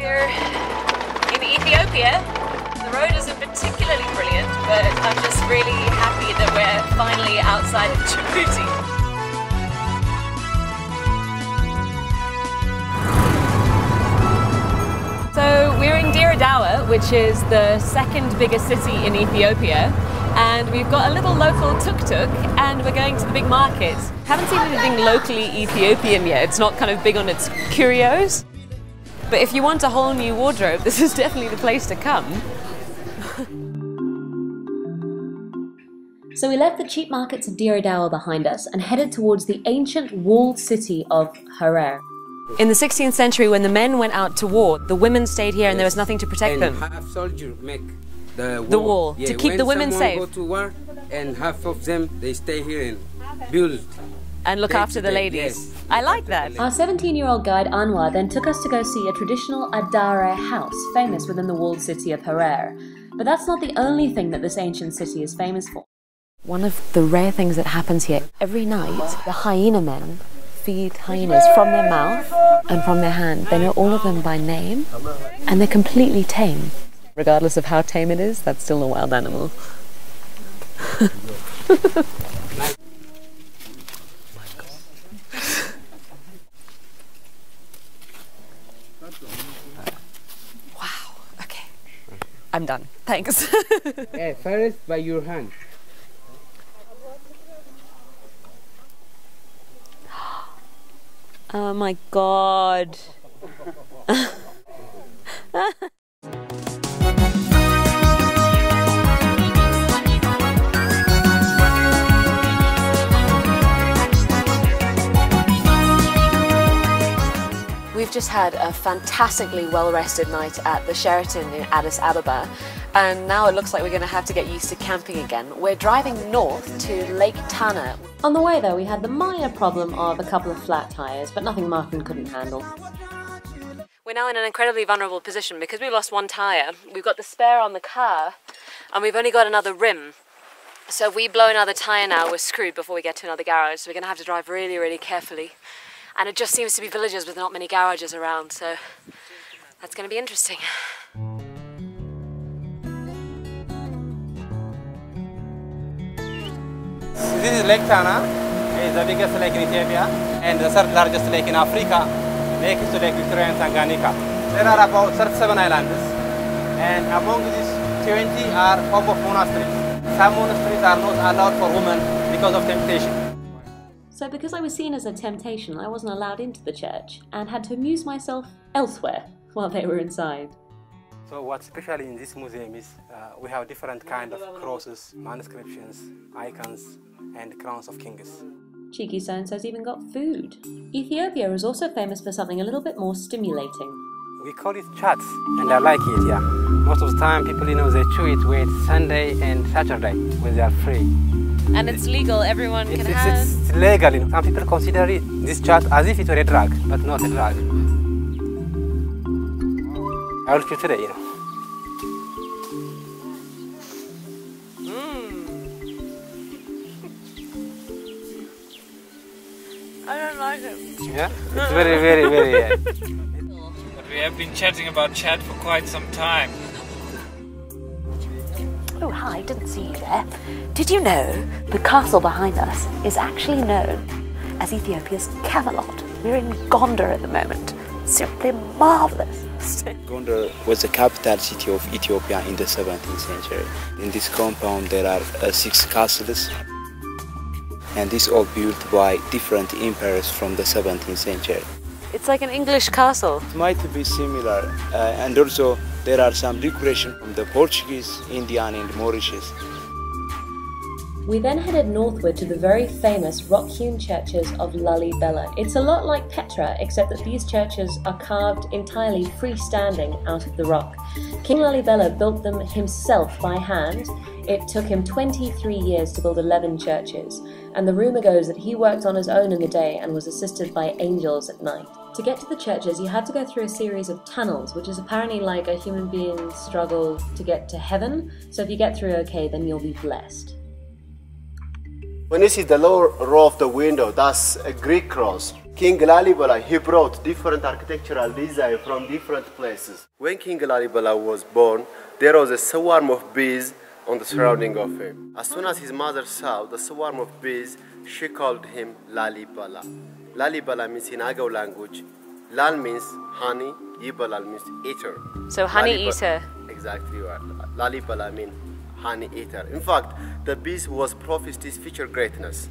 We're in Ethiopia. The road isn't particularly brilliant, but I'm just really happy that we're finally outside of Djibouti. So we're in Dire Dawa, which is the second biggest city in Ethiopia, and we've got a little local tuk-tuk and we're going to the big market. Haven't seen anything locally Ethiopian yet. It's not kind of big on its curios, but if you want a whole new wardrobe, this is definitely the place to come. So we left the cheap markets of Dire Dawa behind us and headed towards the ancient walled city of Harar. In the 16th century, when the men went out to war, the women stayed here and there was nothing to protect them. Half soldiers make the wall to keep the women safe. When someone go to war, and half of them, they stay here and build. And look after the ladies. Yes. I like that. Our 17-year-old guide Anwar then took us to go see a traditional Adare house, famous within the walled city of Harar. But that's not the only thing that this ancient city is famous for. One of the rare things that happens here, every night, the hyena men feed hyenas from their mouth and from their hand. They know all of them by name, and they're completely tame. Regardless of how tame it is, that's still a wild animal. Wow, okay. I'm done. Thanks. Yeah, first by your hand. Oh my God. We've just had a fantastically well-rested night at the Sheraton in Addis Ababa, and now it looks like we're going to have to get used to camping again. We're driving north to Lake Tana. On the way though, we had the minor problem of a couple of flat tyres, but nothing Martin couldn't handle. We're now in an incredibly vulnerable position because we lost one tyre. We've got the spare on the car, and we've only got another rim. So if we blow another tyre now, we're screwed before we get to another garage. So we're going to have to drive really, really carefully. And it just seems to be villages with not many garages around, so that's going to be interesting. This is Lake Tana. It's the biggest lake in Ethiopia and the third largest lake in Africa, next to Lake Victoria and Tanganyika. There are about 37 islands, and among these 20 are home of monasteries. Some monasteries are not allowed for women because of temptation. So because I was seen as a temptation, I wasn't allowed into the church and had to amuse myself elsewhere while they were inside. So what's special in this museum is we have different kind of crosses, inscriptions, icons, and crowns of kings. Cheeky so-and-so's even got food. Ethiopia is also famous for something a little bit more stimulating. We call it chats, and I like it, yeah. Most of the time people, they chew it with Sunday and Saturday when they are free. And it's legal, everyone can have... It's legal, Some people consider this chat as if it were a drug, but not a drug. I will show today, I don't like it. Yeah? It's very, very, very... But we have been chatting about chat for quite some time. Oh, hi, didn't see you there. Did you know the castle behind us is actually known as Ethiopia's Camelot? We're in Gondar at the moment. Simply marvellous. Gondar was the capital city of Ethiopia in the 17th century. In this compound there are 6 castles, and these all built by different emperors from the 17th century. It's like an English castle. It might be similar, and also there are some decoration from the Portuguese, Indian and Mauritius. We then headed northward to the very famous rock-hewn churches of Lalibela. It's a lot like Petra, except that these churches are carved entirely freestanding out of the rock. King Lalibela built them himself by hand. It took him 23 years to build 11 churches, and the rumour goes that he worked on his own in the day and was assisted by angels at night. To get to the churches, you had to go through a series of tunnels, which is apparently like a human being's struggle to get to heaven. So if you get through okay, then you'll be blessed. When you see the lower row of the window, that's a Greek cross. King Lalibela, he brought different architectural design from different places. When King Lalibela was born, there was a swarm of bees on the surrounding of him. As soon as his mother saw the swarm of bees, she called him Lalibela. Lalibela means in Agaw language, Lal means honey, Ibelal means eater. So honey eater. Exactly right. Lalibela means honey eater. In fact, the bees was prophecies future greatness.